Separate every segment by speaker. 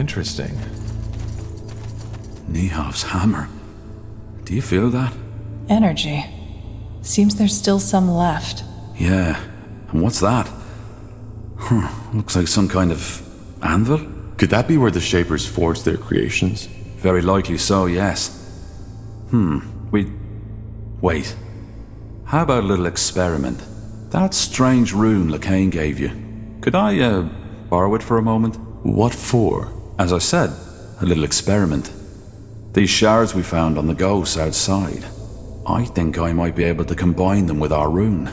Speaker 1: Interesting.
Speaker 2: Nihav's hammer. Do you feel that?
Speaker 3: Energy. Seems there's still some left.
Speaker 2: Yeah. And what's that? Looks like some kind of anvil?
Speaker 1: Could that be where the Shapers forged their creations?
Speaker 2: Very likely so, yes. Wait. How about a little experiment? That strange rune Lacane gave you. Could I, borrow it for a moment?
Speaker 1: What for?
Speaker 2: As I said, a little experiment. These shards we found on the ghosts outside. I think I might be able to combine them with our rune.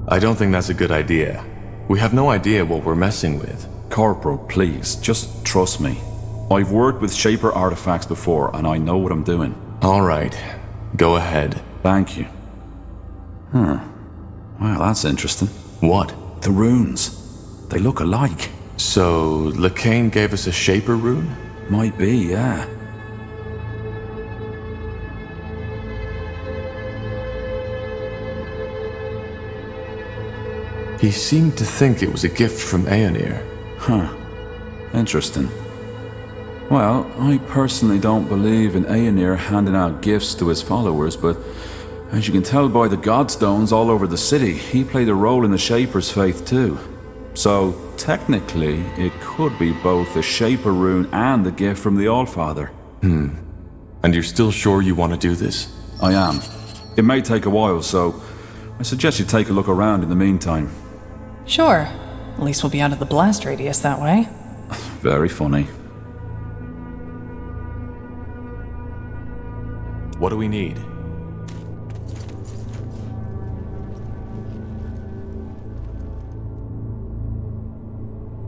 Speaker 1: I don't think that's a good idea. We have no idea what we're messing with.
Speaker 2: Corporal, please, just trust me. I've worked with Shaper artifacts before, and I know what I'm doing.
Speaker 1: All right, go ahead.
Speaker 2: Thank you. Well, that's interesting.
Speaker 1: What?
Speaker 2: The runes. They look alike.
Speaker 1: So, Lacane gave us a Shaper rune?
Speaker 2: Might be, yeah.
Speaker 1: He seemed to think it was a gift from Aeonir.
Speaker 2: Interesting. Well, I personally don't believe in Aeonir handing out gifts to his followers, but as you can tell by the godstones all over the city, he played a role in the Shaper's faith too. So, technically, it could be both the Shaper rune and the gift from the Allfather.
Speaker 1: And you're still sure you want to do this?
Speaker 2: I am. It may take a while, so I suggest you take a look around in the meantime.
Speaker 3: Sure. At least we'll be out of the blast radius that way.
Speaker 2: Very funny.
Speaker 1: What do we need?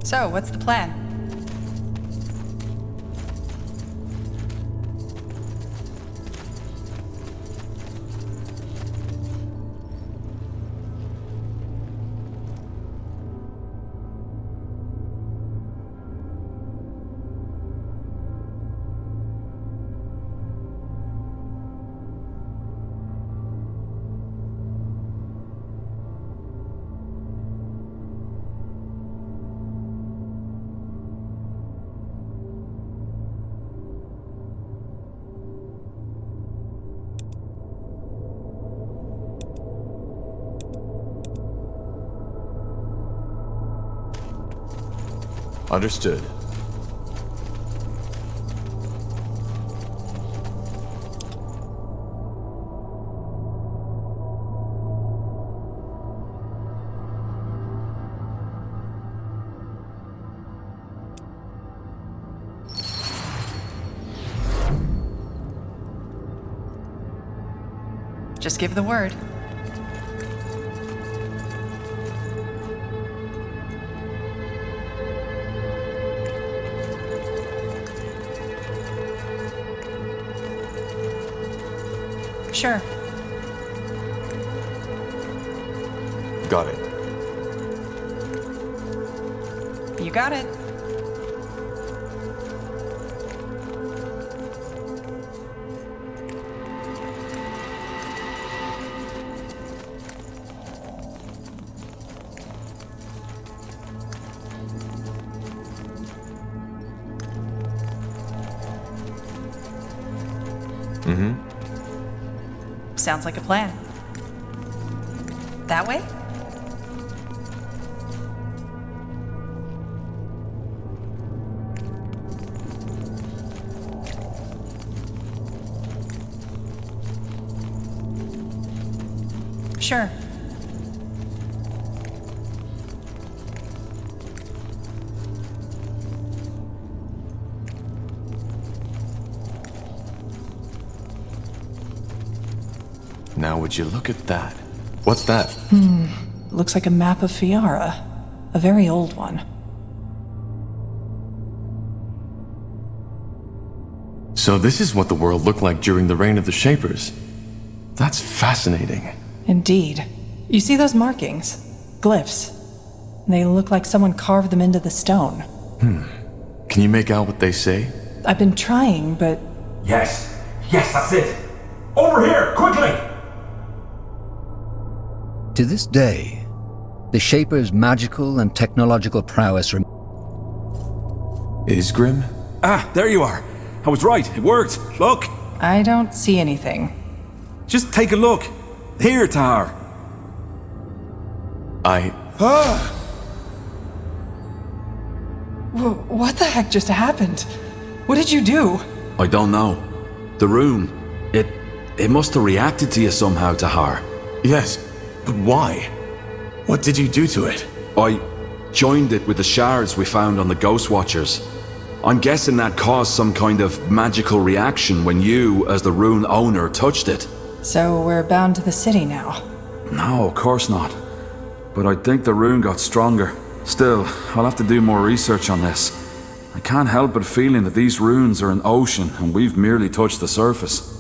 Speaker 3: So, what's the plan?
Speaker 1: Understood.
Speaker 3: Just give the word. Sure.
Speaker 1: Got it.
Speaker 3: You got it. Sounds like a plan. That way? Sure.
Speaker 1: Now would you look at that? What's that?
Speaker 3: Looks like a map of Fiara. A very old one.
Speaker 1: So this is what the world looked like during the reign of the Shapers. That's fascinating.
Speaker 3: Indeed. You see those markings? Glyphs. They look like someone carved them into the stone.
Speaker 1: Can you make out what they say?
Speaker 3: I've been trying, but...
Speaker 4: Yes, that's it. Over here, quickly!
Speaker 5: To this day, The Shaper's magical and technological prowess
Speaker 1: Isgrim?
Speaker 2: Ah, there you are. I was right. It worked. Look.
Speaker 3: I don't see anything.
Speaker 2: Just take a look. Here, Tahar.
Speaker 3: What the heck just happened? What did you do?
Speaker 2: I don't know. The rune. It must have reacted to you somehow, Tahar.
Speaker 1: Yes, but why? What did you do to it?
Speaker 2: I joined it with the shards we found on the Ghost Watchers. I'm guessing that caused some kind of magical reaction when you, as the rune owner, touched it.
Speaker 3: So we're bound to the city now.
Speaker 2: No, of course not. But I think the rune got stronger. Still, I'll have to do more research on this. I can't help but feeling that these runes are an ocean and we've merely touched the surface.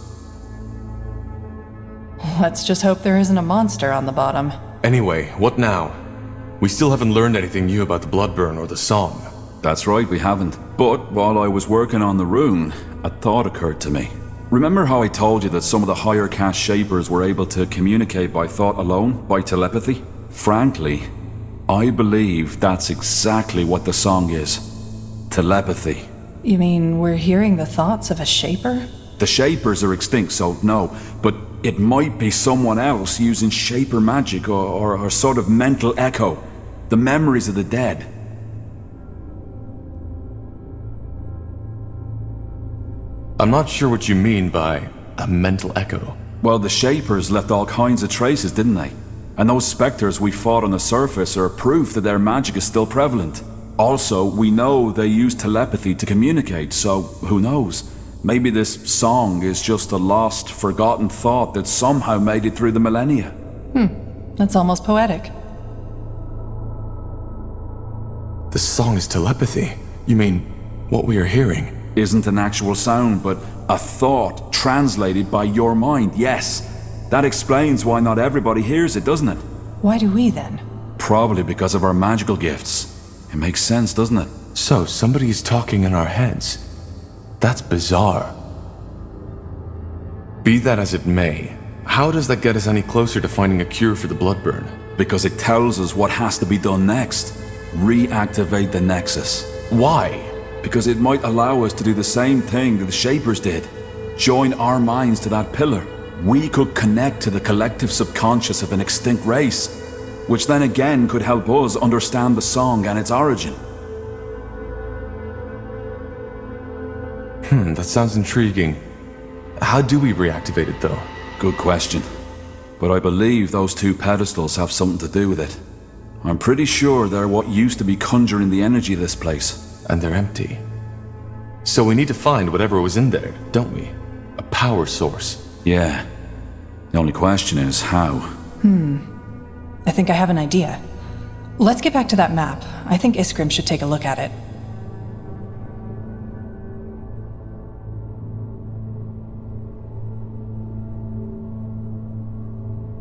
Speaker 3: Let's just hope there isn't a monster on the bottom.
Speaker 1: Anyway, what now? We still haven't learned anything new about the Bloodburn or the song.
Speaker 2: That's right, we haven't. But while I was working on the rune, a thought occurred to me. Remember how I told you that some of the higher caste shapers were able to communicate by thought alone, by telepathy? Frankly, I believe that's exactly what the song is. Telepathy.
Speaker 3: You mean we're hearing the thoughts of a shaper?
Speaker 2: The shapers are extinct, so no, but it might be someone else using shaper magic or sort of mental echo. The memories of the dead.
Speaker 1: I'm not sure what you mean by a mental echo.
Speaker 2: Well, the shapers left all kinds of traces, didn't they? And those specters we fought on the surface are proof that their magic is still prevalent. Also, we know they use telepathy to communicate, so who knows? Maybe this song is just a lost, forgotten thought that somehow made it through the millennia.
Speaker 3: That's almost poetic.
Speaker 1: The song is telepathy. You mean, what we are hearing?
Speaker 2: Isn't an actual sound, but a thought translated by your mind, yes. That explains why not everybody hears it, doesn't it?
Speaker 3: Why do we then?
Speaker 2: Probably because of our magical gifts. It makes sense, doesn't it?
Speaker 1: So, somebody is talking in our heads. That's bizarre. Be that as it may, how does that get us any closer to finding a cure for the Bloodburn?
Speaker 2: Because it tells us what has to be done next. Reactivate the Nexus.
Speaker 1: Why?
Speaker 2: Because it might allow us to do the same thing that the Shapers did. Join our minds to that pillar. We could connect to the collective subconscious of an extinct race, which then again could help us understand the song and its origin.
Speaker 1: That sounds intriguing. How do we reactivate it, though?
Speaker 2: Good question. But I believe those two pedestals have something to do with it. I'm pretty sure they're what used to be conjuring the energy of this place.
Speaker 1: And they're empty. So we need to find whatever was in there, don't we? A power source.
Speaker 2: Yeah. The only question is how.
Speaker 3: I think I have an idea. Let's get back to that map. I think Isgrim should take a look at it.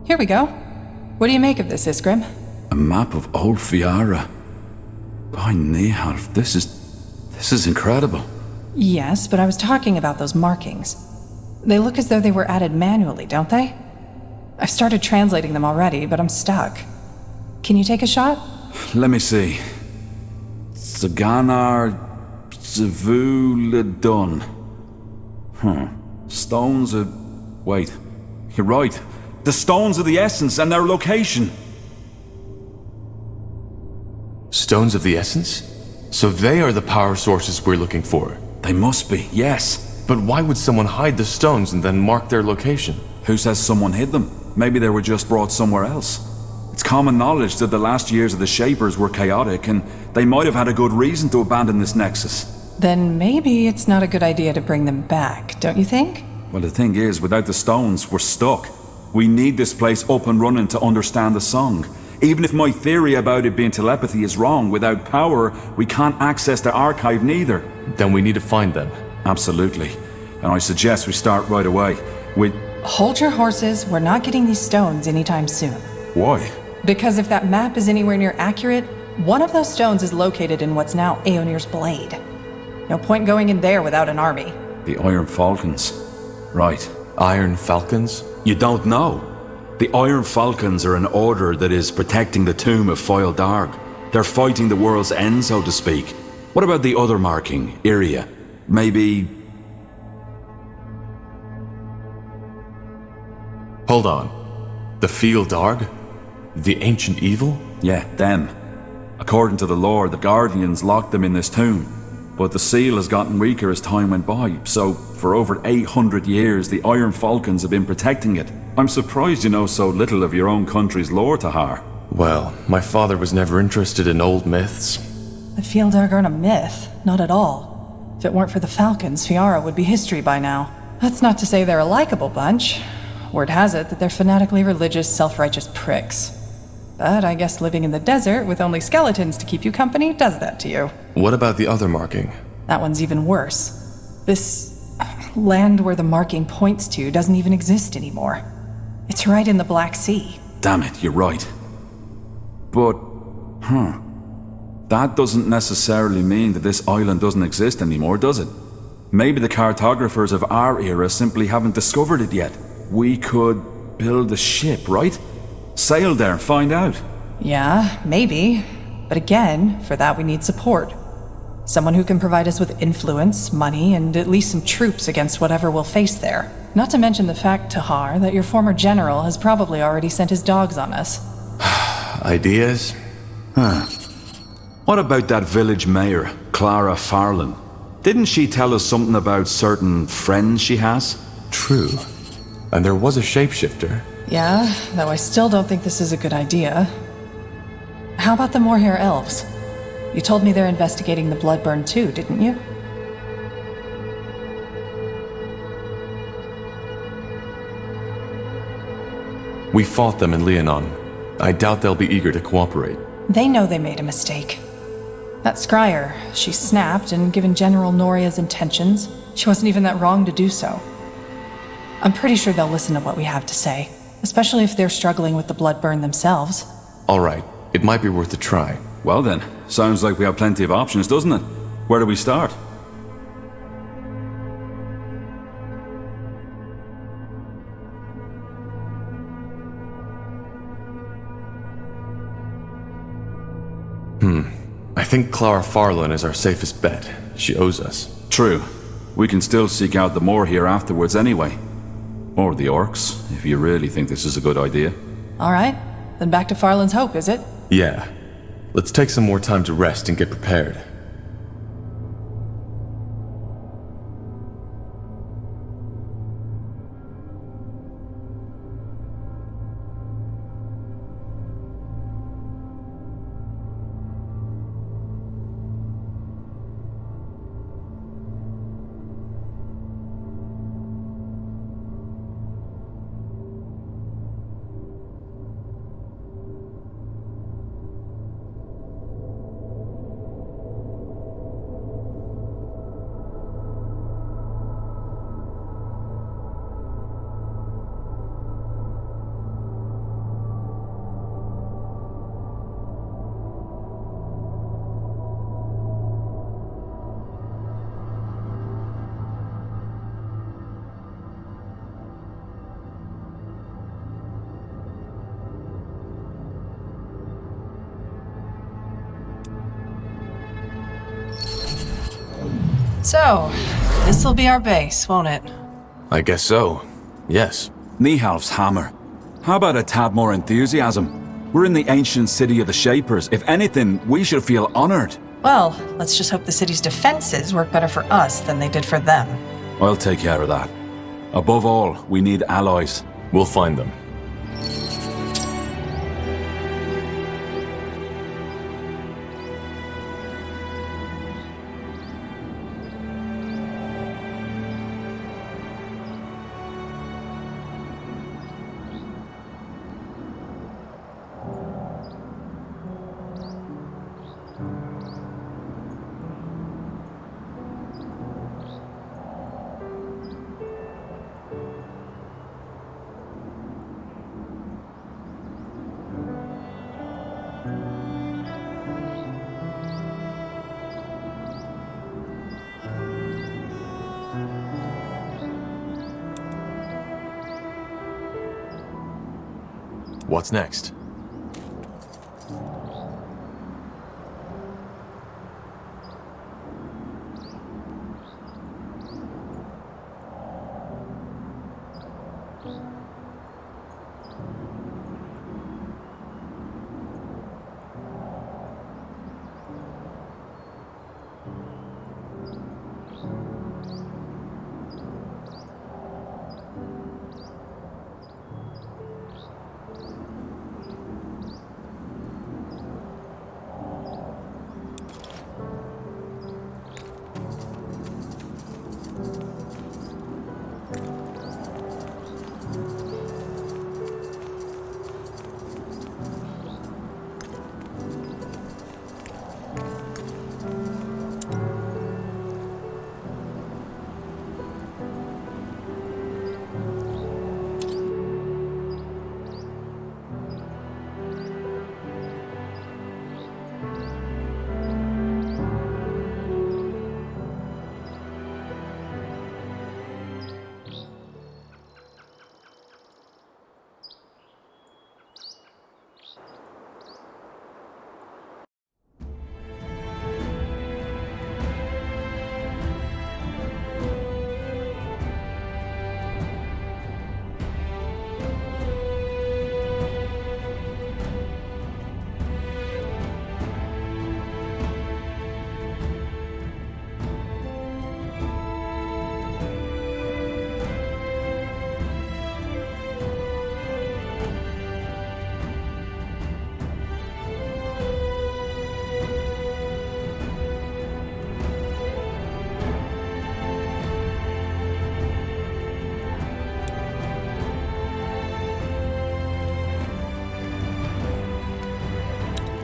Speaker 3: Here we go. What do you make of this, Isgrim?
Speaker 2: A map of Old Fiara. By Neharf, this is incredible.
Speaker 3: Yes, but I was talking about those markings. They look as though they were added manually, don't they? I've started translating them already, but I'm stuck. Can you take a shot?
Speaker 2: Let me see. Zaganar Zavuladun. Stones of... Wait. You're right. The stones of the essence and their location.
Speaker 1: Stones of the Essence? So they are the power sources we're looking for.
Speaker 2: They must be, yes.
Speaker 1: But why would someone hide the stones and then mark their location?
Speaker 2: Who says someone hid them? Maybe they were just brought somewhere else. It's common knowledge that the last years of the Shapers were chaotic, and they might have had a good reason to abandon this nexus.
Speaker 3: Then maybe it's not a good idea to bring them back, don't you think?
Speaker 2: Well, the thing is, without the stones, we're stuck. We need this place up and running to understand the song. Even if my theory about it being telepathy is wrong, without power, we can't access the archive neither.
Speaker 1: Then we need to find them.
Speaker 2: Absolutely. And I suggest we start right away with...
Speaker 3: Hold your horses, we're not getting these stones anytime soon.
Speaker 2: Why?
Speaker 3: Because if that map is anywhere near accurate, one of those stones is located in what's now Aeonir's Blade. No point going in there without an army.
Speaker 2: The Iron Falcons. Right.
Speaker 1: Iron Falcons?
Speaker 2: You don't know? The Iron Falcons are an order that is protecting the tomb of Foyle Darg. They're fighting the world's end, so to speak. What about the other marking, Iria? Maybe...
Speaker 1: Hold on. The Foyle Darg? The ancient evil?
Speaker 2: Yeah, them. According to the lore, the Guardians locked them in this tomb. But the seal has gotten weaker as time went by, so for over 800 years the Iron Falcons have been protecting it. I'm surprised you know so little of your own country's lore, Tahar.
Speaker 1: Well, my father was never interested in old myths.
Speaker 3: The Foyle Darg aren't a myth, not at all. If it weren't for the Falcons, Fiara would be history by now. That's not to say they're a likable bunch. Word has it that they're fanatically religious, self-righteous pricks. But I guess living in the desert with only skeletons to keep you company does that to you.
Speaker 1: What about the other marking?
Speaker 3: That one's even worse. This land where the marking points to doesn't even exist anymore. It's right in the Black Sea.
Speaker 2: Damn it, you're right. But, that doesn't necessarily mean that this island doesn't exist anymore, does it? Maybe the cartographers of our era simply haven't discovered it yet. We could build a ship, right? Sail there and find out.
Speaker 3: Yeah, maybe. But again, for that we need support. Someone who can provide us with influence, money, and at least some troops against whatever we'll face there. Not to mention the fact, Tahar, that your former general has probably already sent his dogs on us.
Speaker 1: Ideas?
Speaker 2: What about that village mayor, Clara Farland? Didn't she tell us something about certain friends she has?
Speaker 1: True. And there was a shapeshifter.
Speaker 3: Yeah, though I still don't think this is a good idea. How about the Moorhair elves? You told me they're investigating the Bloodburn too, didn't you?
Speaker 1: We fought them in Leonon. I doubt they'll be eager to cooperate.
Speaker 3: They know they made a mistake. That Scryer, she snapped, and given General Noria's intentions, she wasn't even that wrong to do so. I'm pretty sure they'll listen to what we have to say, especially if they're struggling with the Bloodburn themselves.
Speaker 1: All right, it might be worth a try.
Speaker 2: Well then, sounds like we have plenty of options, doesn't it? Where do we start?
Speaker 1: I think Clara Farland is our safest bet. She owes us.
Speaker 2: True. We can still seek out the Moor here afterwards anyway. Or the Orcs, if you really think this is a good idea.
Speaker 3: All right, then back to Farland's Hope, is it?
Speaker 1: Yeah. Let's take some more time to rest and get prepared.
Speaker 3: So, this'll be our base, won't it?
Speaker 1: I guess so. Yes.
Speaker 2: Nihalf's hammer. How about a tad more enthusiasm? We're in the ancient city of the Shapers. If anything, we should feel honored.
Speaker 3: Well, let's just hope the city's defenses work better for us than they did for them.
Speaker 2: I'll take care of that. Above all, we need allies.
Speaker 1: We'll find them. What's next?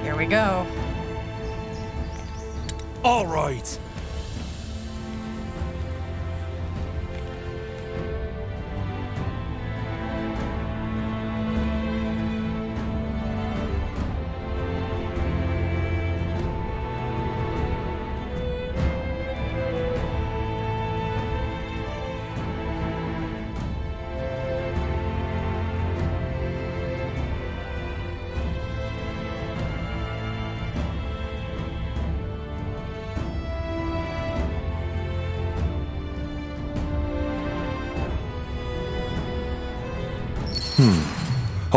Speaker 3: Here we go.
Speaker 6: All right.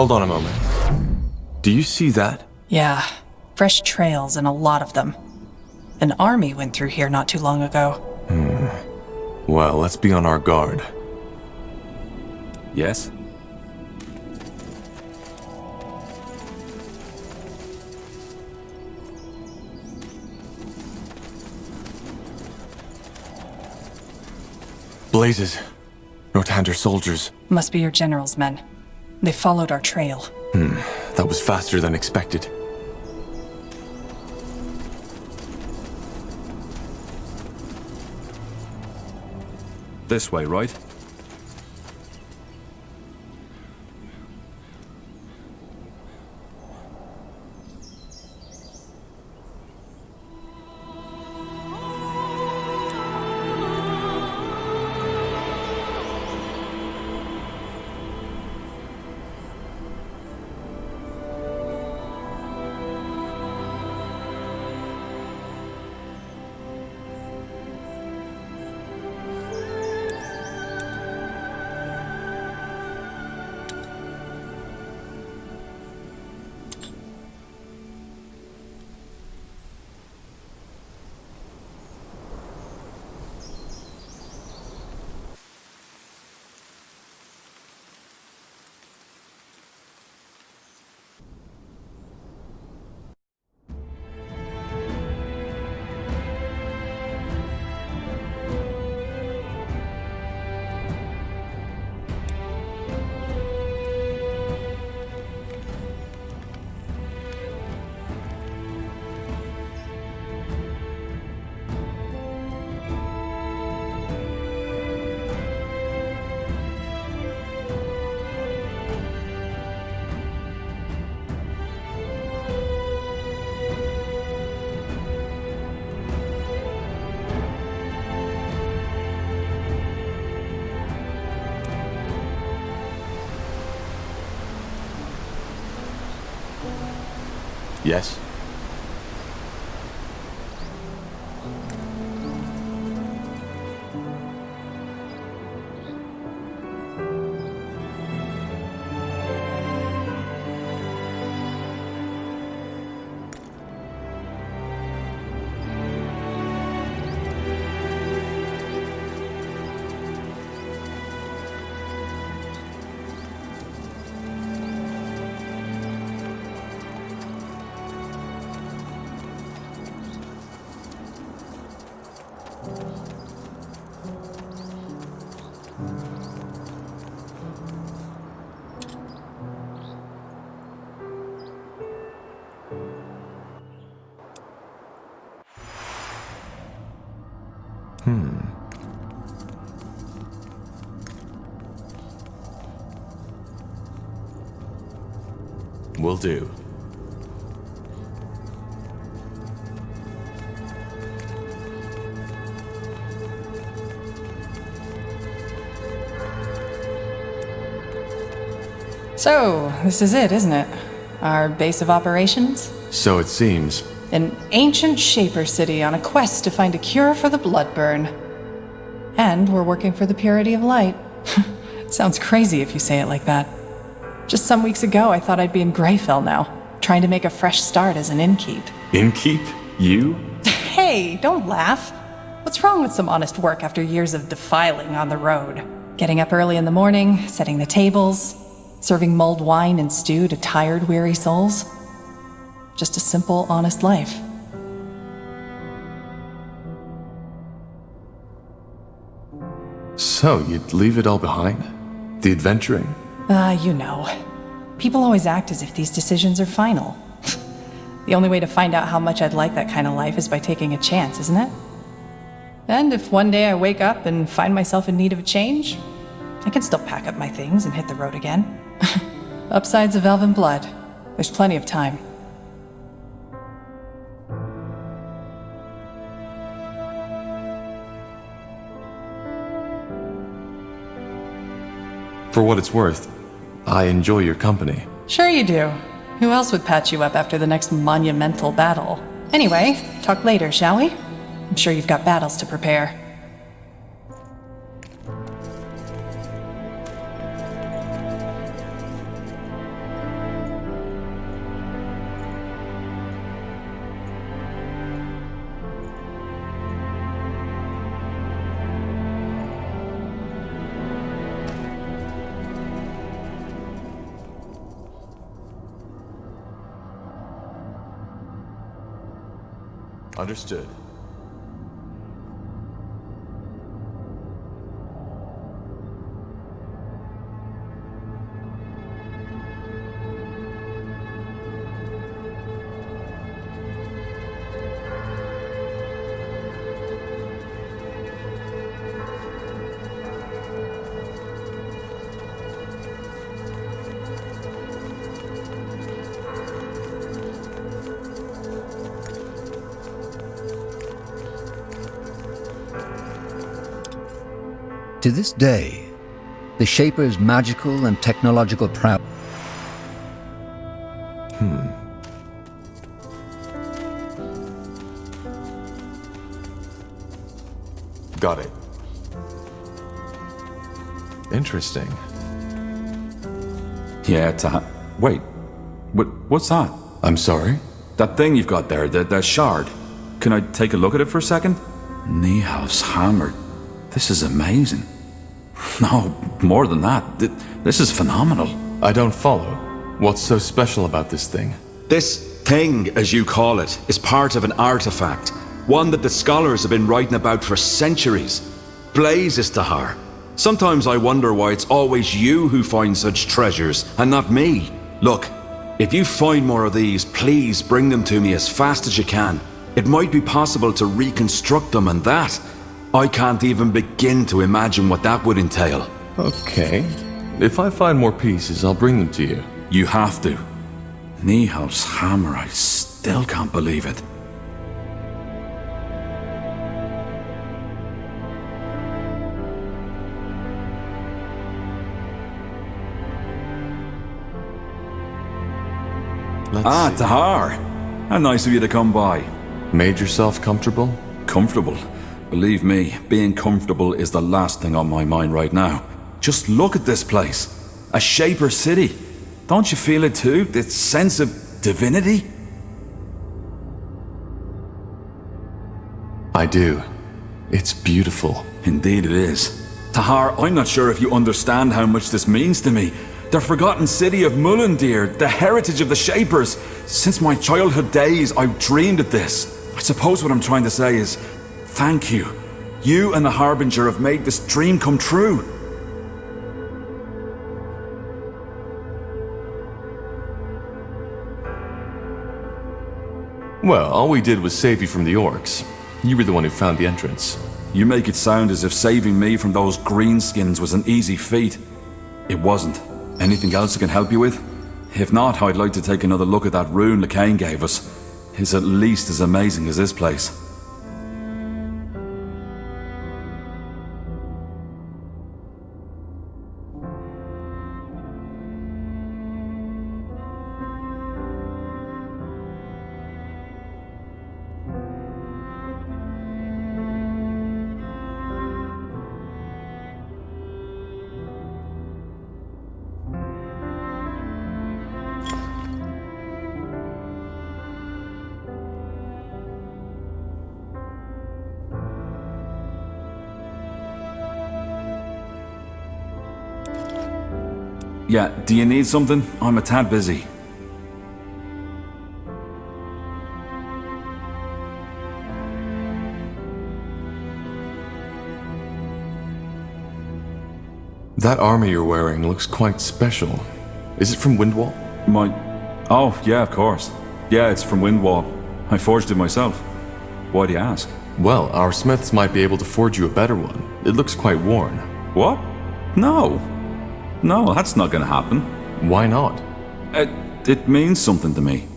Speaker 1: Hold on a moment. Do you see that?
Speaker 3: Yeah, fresh trails and a lot of them. An army went through here not too long ago.
Speaker 1: Well, let's be on our guard.
Speaker 2: Yes?
Speaker 1: Blazes. Northander soldiers.
Speaker 3: Must be your general's men. They followed our trail.
Speaker 1: That was faster than expected.
Speaker 2: This way, right?
Speaker 1: Yes? Will do.
Speaker 3: So, this is it, isn't it? Our base of operations?
Speaker 1: So it seems.
Speaker 3: An ancient Shaper city on a quest to find a cure for the blood burn. And we're working for the purity of light. Sounds crazy if you say it like that. Just some weeks ago, I thought I'd be in Greyfell now, trying to make a fresh start as an innkeep.
Speaker 1: Innkeep? You?
Speaker 3: Hey, don't laugh. What's wrong with some honest work after years of defiling on the road? Getting up early in the morning, setting the tables, serving mulled wine and stew to tired, weary souls. Just a simple, honest life.
Speaker 1: So, you'd leave it all behind? The adventuring?
Speaker 3: You know. People always act as if these decisions are final. The only way to find out how much I'd like that kind of life is by taking a chance, isn't it? And if one day I wake up and find myself in need of a change, I can still pack up my things and hit the road again. Upsides of elven blood. There's plenty of time.
Speaker 1: For what it's worth, I enjoy your company.
Speaker 3: Sure you do. Who else would patch you up after the next monumental battle? Anyway, talk later, shall we? I'm sure you've got battles to prepare.
Speaker 1: Understood.
Speaker 5: To this day, the Shaper's magical and technological prowess.
Speaker 1: Got it. Interesting.
Speaker 2: Yeah, wait. What's that?
Speaker 1: I'm sorry?
Speaker 2: That thing you've got there, that shard. Can I take a look at it for a second? Nihal's hammer. This is amazing. No, more than that. This is phenomenal.
Speaker 1: I don't follow. What's so special about this thing?
Speaker 6: This thing, as you call it, is part of an artifact. One that the scholars have been writing about for centuries. Blazes to her. Sometimes I wonder why it's always you who find such treasures, and not me. Look, if you find more of these, please bring them to me as fast as you can. It might be possible to reconstruct them, and that... I can't even begin to imagine what that would entail.
Speaker 1: Okay. If I find more pieces, I'll bring them to you.
Speaker 2: You have to. Nihal's hammer, I still can't believe it.
Speaker 1: Let's see.
Speaker 2: Tahar. How nice of you to come by.
Speaker 1: Made yourself comfortable?
Speaker 2: Comfortable? Believe me, being comfortable is the last thing on my mind right now. Just look at this place. A Shaper city. Don't you feel it too? This sense of divinity?
Speaker 1: I do. It's beautiful.
Speaker 2: Indeed it is. Tahar, I'm not sure if you understand how much this means to me. The forgotten city of Mullendeer, the heritage of the Shapers. Since my childhood days, I've dreamed of this. I suppose what I'm trying to say is, thank you. You and the Harbinger have made this dream come true.
Speaker 1: Well, all we did was save you from the orcs. You were the one who found the entrance.
Speaker 2: You make it sound as if saving me from those greenskins was an easy feat. It wasn't. Anything else I can help you with? If not, I'd like to take another look at that rune LeCain gave us. It's at least as amazing as this place. Yeah, do you need something? I'm a tad busy.
Speaker 1: That armor you're wearing looks quite special. Is it from Windwall?
Speaker 2: Oh, yeah, of course. Yeah, it's from Windwall. I forged it myself. Why do you ask?
Speaker 1: Well, our smiths might be able to forge you a better one. It looks quite worn.
Speaker 2: What? No. No, that's not gonna happen.
Speaker 1: Why not?
Speaker 2: It means something to me.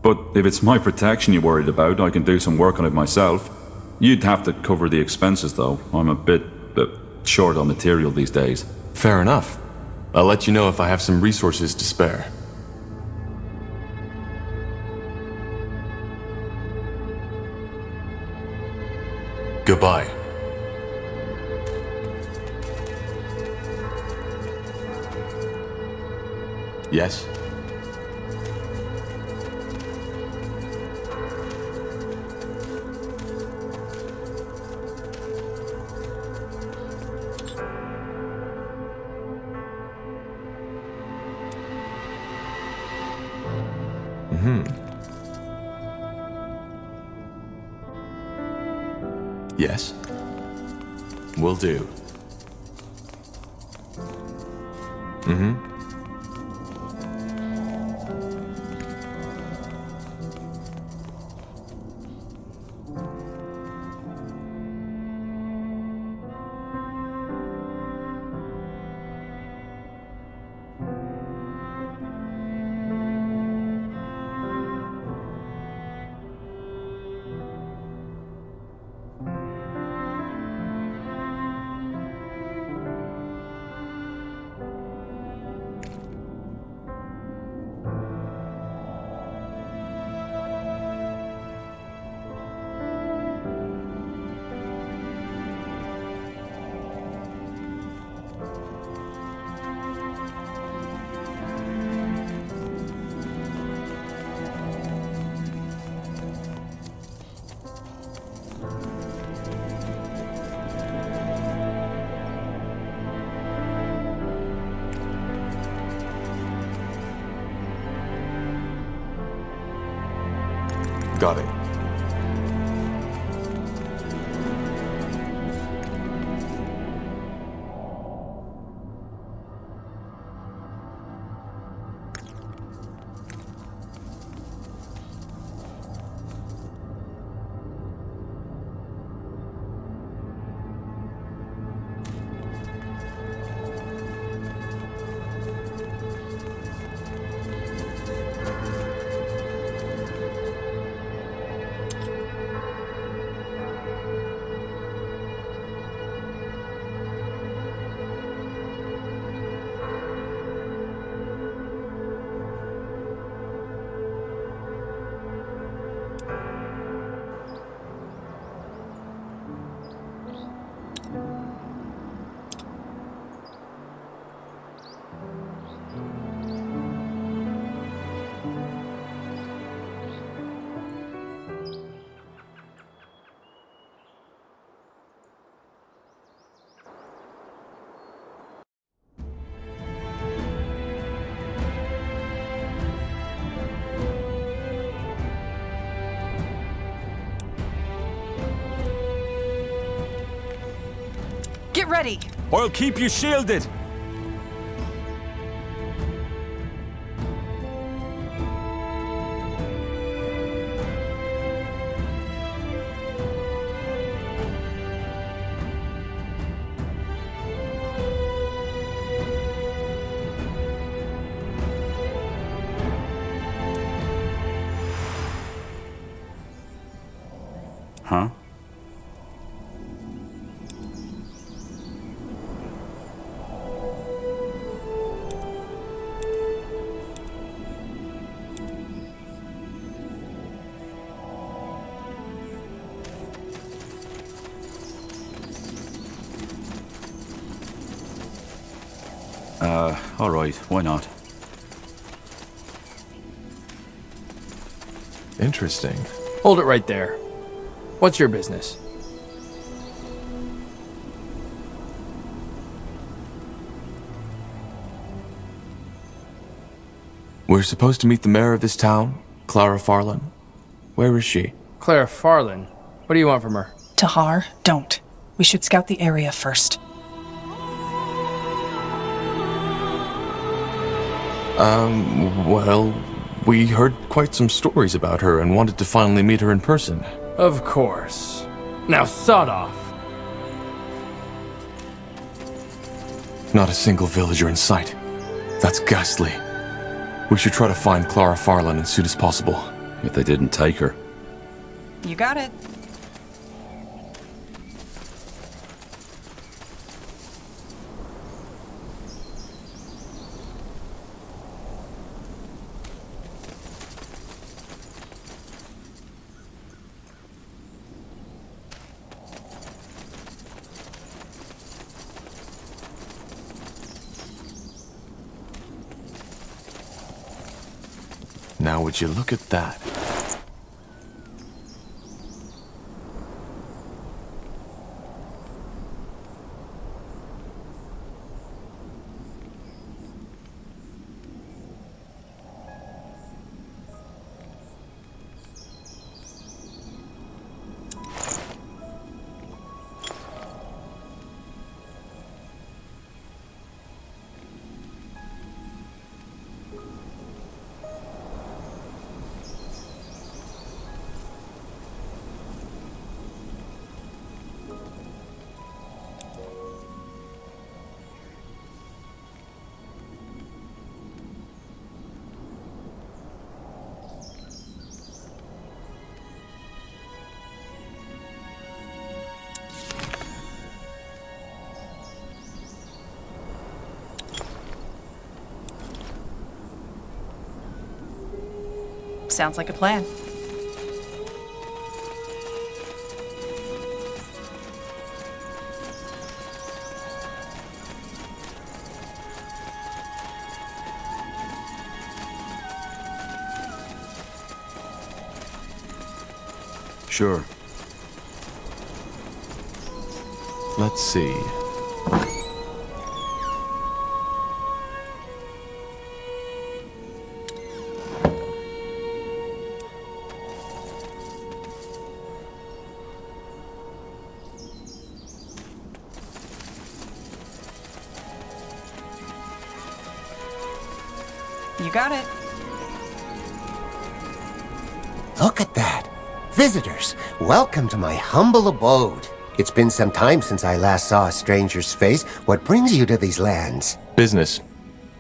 Speaker 2: But if it's my protection you're worried about, I can do some work on it myself. You'd have to cover the expenses, though. I'm a bit short on material these days.
Speaker 1: Fair enough. I'll let you know if I have some resources to spare. Goodbye. Yes? Yes? Will do. Got it.
Speaker 3: Get ready!
Speaker 2: I'll keep you shielded. Huh? All right, why not?
Speaker 1: Interesting.
Speaker 7: Hold it right there. What's your business?
Speaker 1: We're supposed to meet the mayor of this town, Clara Farland. Where is she?
Speaker 7: Claire Farland. What do you want from her?
Speaker 3: Tahar, don't. We should scout the area first.
Speaker 1: Well, we heard quite some stories about her and wanted to finally meet her in person.
Speaker 7: Of course. Now sod off.
Speaker 1: Not a single villager in sight. That's ghastly. We should try to find Clara Farland as soon as possible.
Speaker 2: If they didn't take her.
Speaker 3: You got it.
Speaker 1: Now would you look at that?
Speaker 3: Sounds like a plan.
Speaker 2: Sure.
Speaker 1: Let's see.
Speaker 3: You got it.
Speaker 8: Look at that. Visitors, welcome to my humble abode. It's been some time since I last saw a stranger's face. What brings you to these lands?
Speaker 1: Business.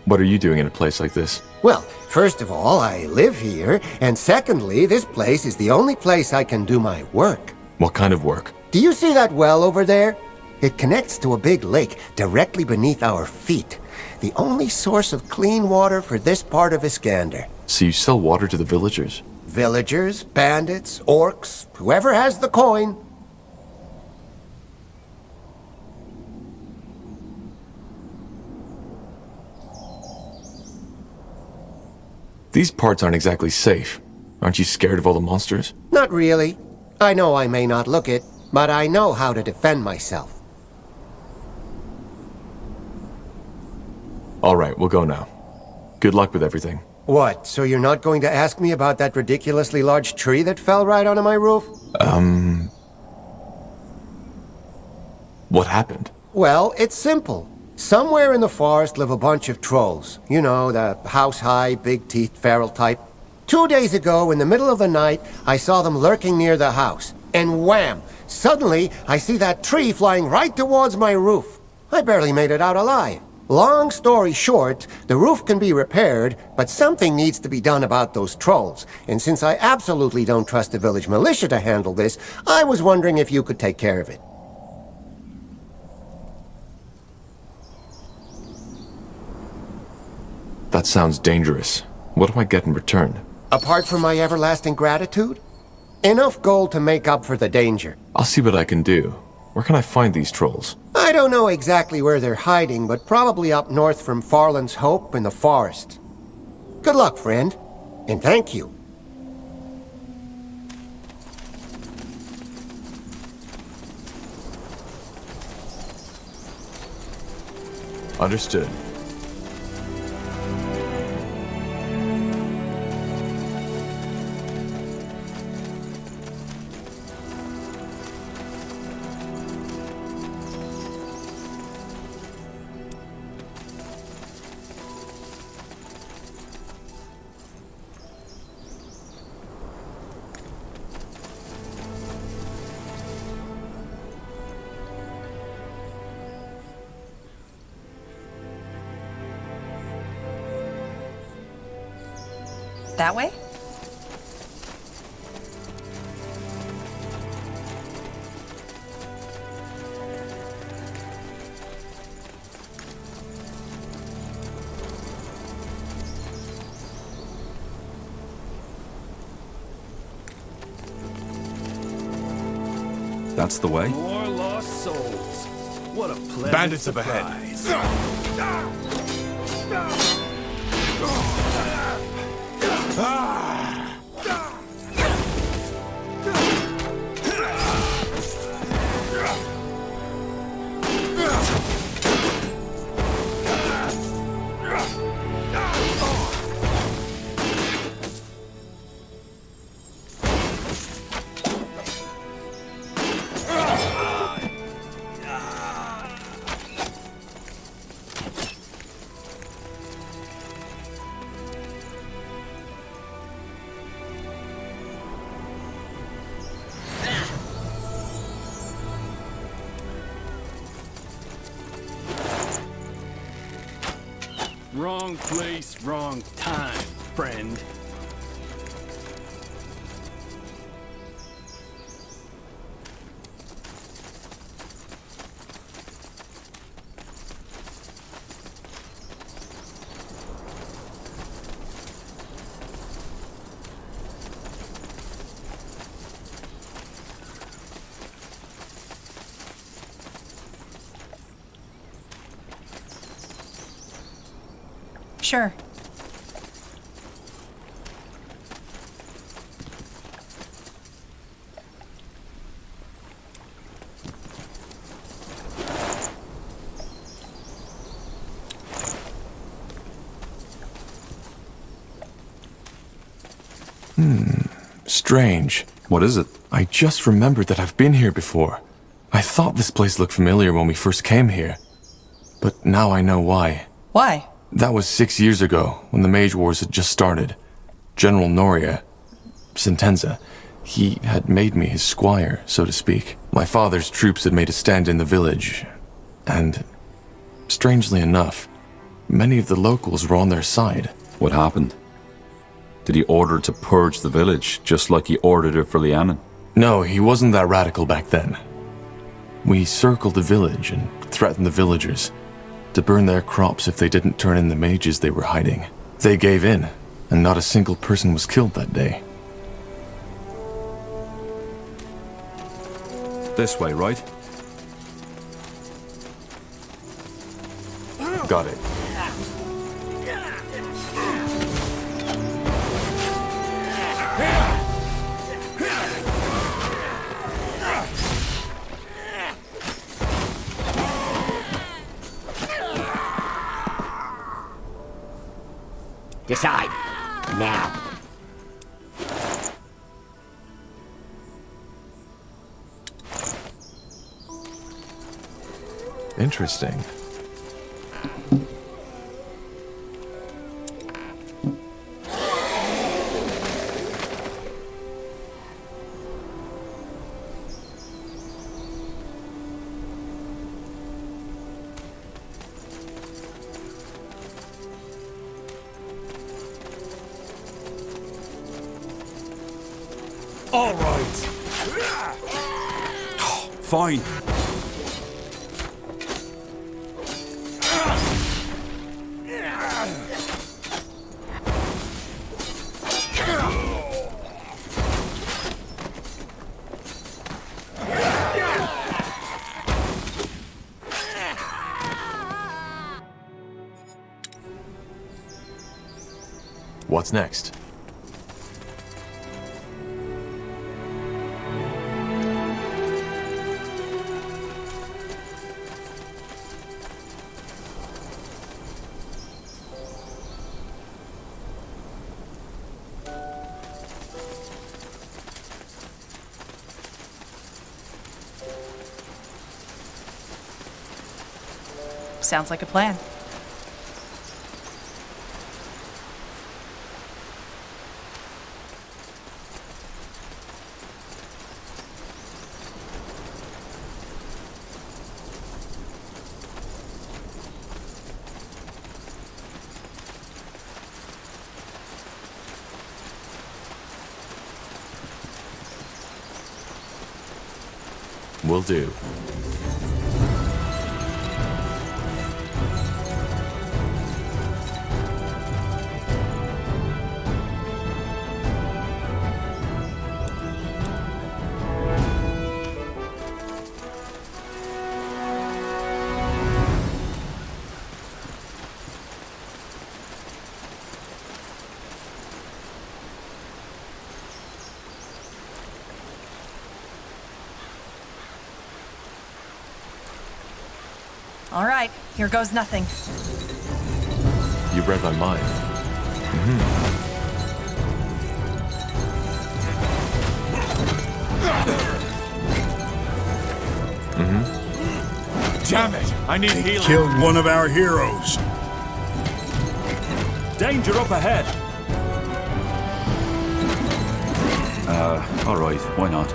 Speaker 1: What are you doing in a place like this?
Speaker 8: Well, first of all, I live here, and secondly, this place is the only place I can do my work.
Speaker 1: What kind of work?
Speaker 8: Do you see that well over there? It connects to a big lake directly beneath our feet. The only source of clean water for this part of Iskander.
Speaker 1: So you sell water to the villagers?
Speaker 8: Villagers, bandits, orcs, whoever has the coin.
Speaker 1: These parts aren't exactly safe. Aren't you scared of all the monsters?
Speaker 8: Not really. I know I may not look it, but I know how to defend myself.
Speaker 1: All right, we'll go now. Good luck with everything.
Speaker 8: What, so you're not going to ask me about that ridiculously large tree that fell right onto my roof?
Speaker 1: What happened?
Speaker 8: Well, it's simple. Somewhere in the forest live a bunch of trolls. You know, the house-high, big-teethed feral type. 2 days ago, in the middle of the night, I saw them lurking near the house. And wham! Suddenly, I see that tree flying right towards my roof. I barely made it out alive. Long story short, the roof can be repaired, but something needs to be done about those trolls. And since I absolutely don't trust the village militia to handle this, I was wondering if you could take care of it.
Speaker 1: That sounds dangerous. What do I get in return?
Speaker 8: Apart from my everlasting gratitude? Enough gold to make up for the danger.
Speaker 1: I'll see what I can do. Where can I find these trolls?
Speaker 8: I don't know exactly where they're hiding, but probably up north from Farland's Hope in the forest. Good luck, friend. And thank you.
Speaker 1: Understood.
Speaker 3: That way?
Speaker 2: That's the way?
Speaker 9: More lost souls. What a pleasant
Speaker 1: Bandits up ahead.
Speaker 9: Wrong place, wrong time, friend.
Speaker 3: Sure.
Speaker 1: Strange.
Speaker 2: What is it?
Speaker 1: I just remembered that I've been here before. I thought this place looked familiar when we first came here. But now I know why.
Speaker 3: Why?
Speaker 1: That was 6 years ago, when the Mage Wars had just started. General Noria, Sentenza, he had made me his squire, so to speak. My father's troops had made a stand in the village, and strangely enough, many of the locals were on their side.
Speaker 2: What happened? Did he order to purge the village, just like he ordered it for Lianan?
Speaker 1: No, he wasn't that radical back then. We circled the village and threatened the villagers to burn their crops if they didn't turn in the mages they were hiding. They gave in, and not a single person was killed that day.
Speaker 2: This way, right?
Speaker 1: Got it.
Speaker 8: Decide. Now.
Speaker 1: Interesting.
Speaker 9: All right.
Speaker 6: Fine.
Speaker 1: What's next?
Speaker 3: Sounds like a plan.
Speaker 1: Will do.
Speaker 3: All right, here goes nothing.
Speaker 1: You read my mind.
Speaker 9: Damn it! I need healing.
Speaker 10: Killed one of our heroes.
Speaker 9: Danger up ahead.
Speaker 2: All right, why not?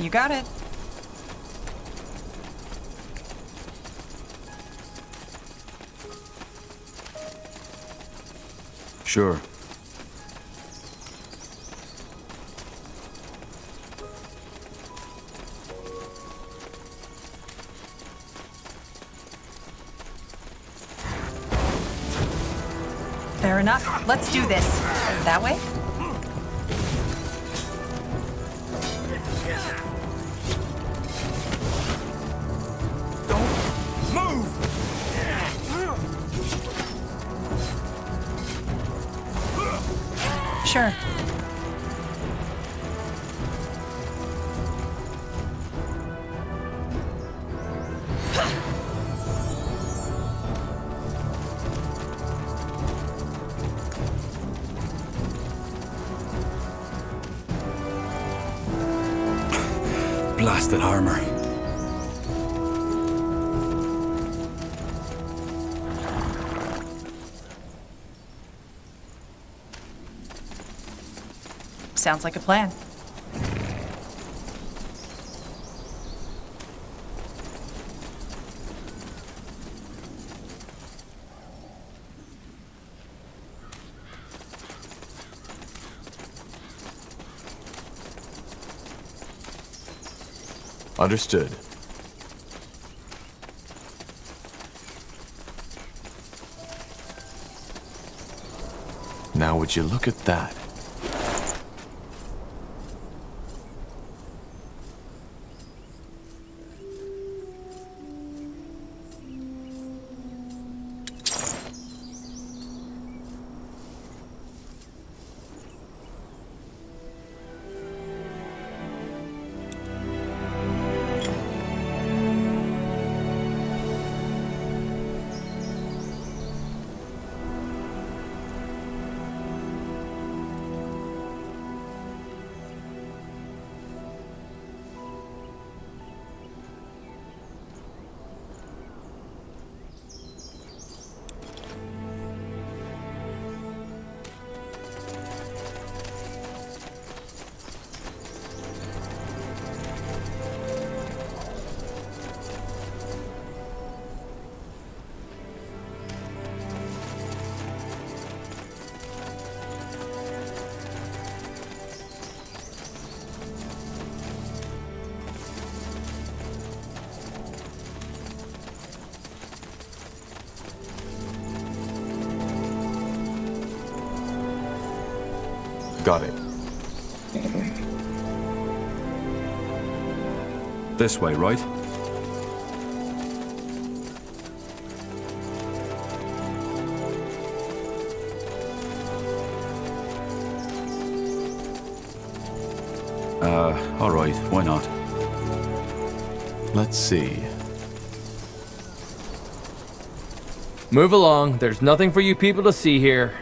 Speaker 3: You got it.
Speaker 2: Sure.
Speaker 3: Fair enough. Let's do this. That way? Sure.
Speaker 2: Blasted armor.
Speaker 3: Sounds like a plan.
Speaker 1: Understood. Now would you look at that? Got it.
Speaker 2: This way, right? All right, why not?
Speaker 1: Let's see.
Speaker 7: Move along. There's nothing for you people to see here.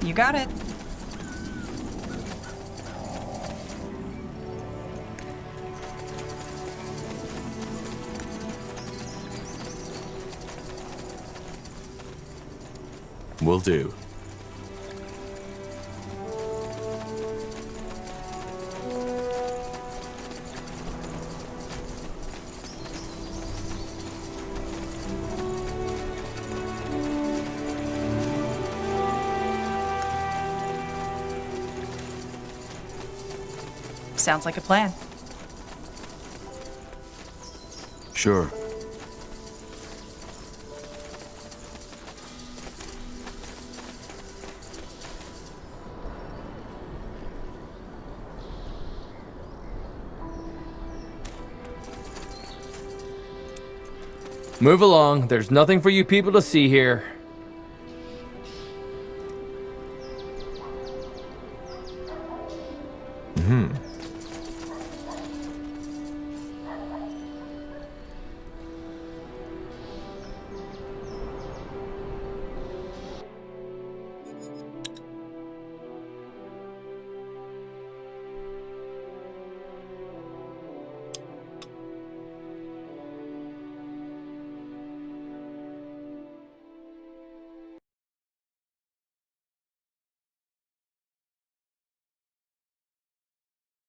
Speaker 3: You got it.
Speaker 1: Will do.
Speaker 3: Sounds like a plan.
Speaker 2: Sure.
Speaker 7: Move along. There's nothing for you people to see here.